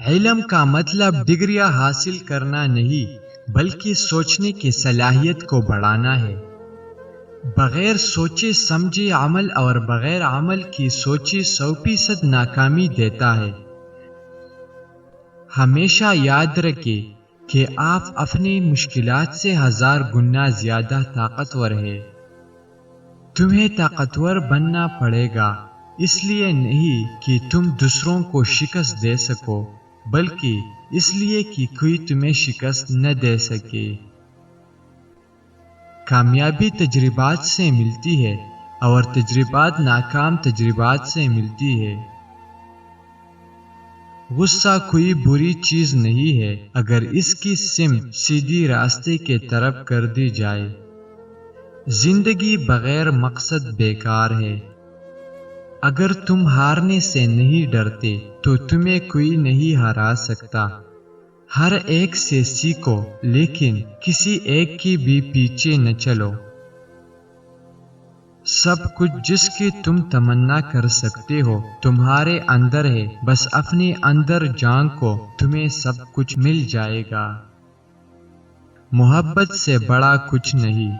علم کا مطلب ڈگریاں حاصل کرنا نہیں بلکہ سوچنے کی صلاحیت کو بڑھانا ہے۔ بغیر سوچے سمجھے عمل اور بغیر عمل کی سوچے 100% ناکامی دیتا ہے۔ ہمیشہ یاد رکھیں کہ آپ اپنی مشکلات سے 1000 گنا زیادہ طاقتور ہیں۔ تمہیں طاقتور بننا پڑے گا، اس لیے نہیں کہ تم دوسروں کو شکست دے سکو، بلکہ اس لیے کہ کوئی تمہیں شکست نہ دے سکے۔ کامیابی تجربات سے ملتی ہے اور تجربات ناکام تجربات سے ملتی ہے۔ غصہ کوئی بری چیز نہیں ہے اگر اس کی سمت سیدھی راستے کی طرف کر دی جائے۔ زندگی بغیر مقصد بیکار ہے۔ اگر تم ہارنے سے نہیں ڈرتے تو تمہیں کوئی نہیں ہرا سکتا۔ ہر ایک سے سیکھو لیکن کسی ایک کی بھی پیچھے نہ چلو۔ سب کچھ جس کی تم تمنا کر سکتے ہو تمہارے اندر ہے، بس اپنے اندر جھانکو، تمہیں سب کچھ مل جائے گا۔ محبت سے بڑا کچھ نہیں۔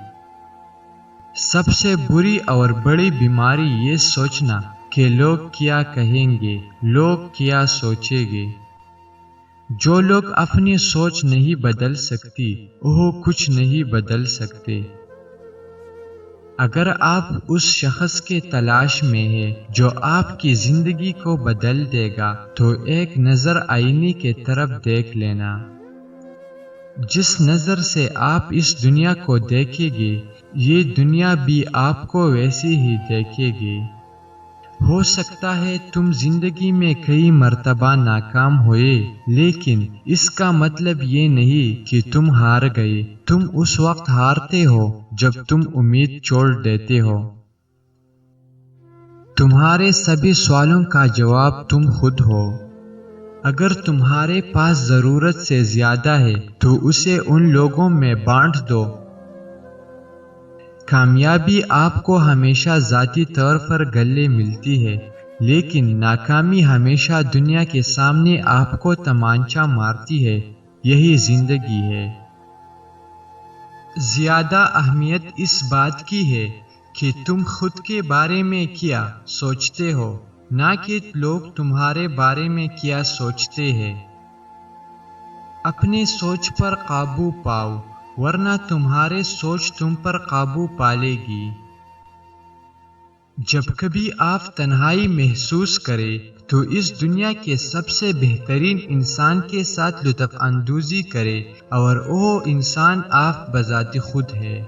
سب سے بری اور بڑی بیماری یہ سوچنا کہ لوگ کیا کہیں گے، لوگ کیا سوچیں گے۔ جو لوگ اپنی سوچ نہیں بدل سکتی وہ کچھ نہیں بدل سکتے۔ اگر آپ اس شخص کے تلاش میں ہیں جو آپ کی زندگی کو بدل دے گا تو ایک نظر آئینے کی طرف دیکھ لینا۔ جس نظر سے آپ اس دنیا کو دیکھیں گے یہ دنیا بھی آپ کو ویسے ہی دیکھے گی۔ ہو سکتا ہے تم زندگی میں کئی مرتبہ ناکام ہوئے، لیکن اس کا مطلب یہ نہیں کہ تم ہار گئے۔ تم اس وقت ہارتے ہو جب تم امید چھوڑ دیتے ہو۔ تمہارے سبھی سوالوں کا جواب تم خود ہو۔ اگر تمہارے پاس ضرورت سے زیادہ ہے تو اسے ان لوگوں میں بانٹ دو۔ کامیابی آپ کو ہمیشہ ذاتی طور پر گلے ملتی ہے، لیکن ناکامی ہمیشہ دنیا کے سامنے آپ کو تمانچہ مارتی ہے۔ یہی زندگی ہے۔ زیادہ اہمیت اس بات کی ہے کہ تم خود کے بارے میں کیا سوچتے ہو، نہ کہ لوگ تمہارے بارے میں کیا سوچتے ہیں۔ اپنی سوچ پر قابو پاؤ، ورنہ تمہاری سوچ تم پر قابو پا لے گی۔ جب کبھی آپ تنہائی محسوس کریں تو اس دنیا کے سب سے بہترین انسان کے ساتھ لطف اندوزی کریں، اور وہ انسان آپ بذات خود ہے۔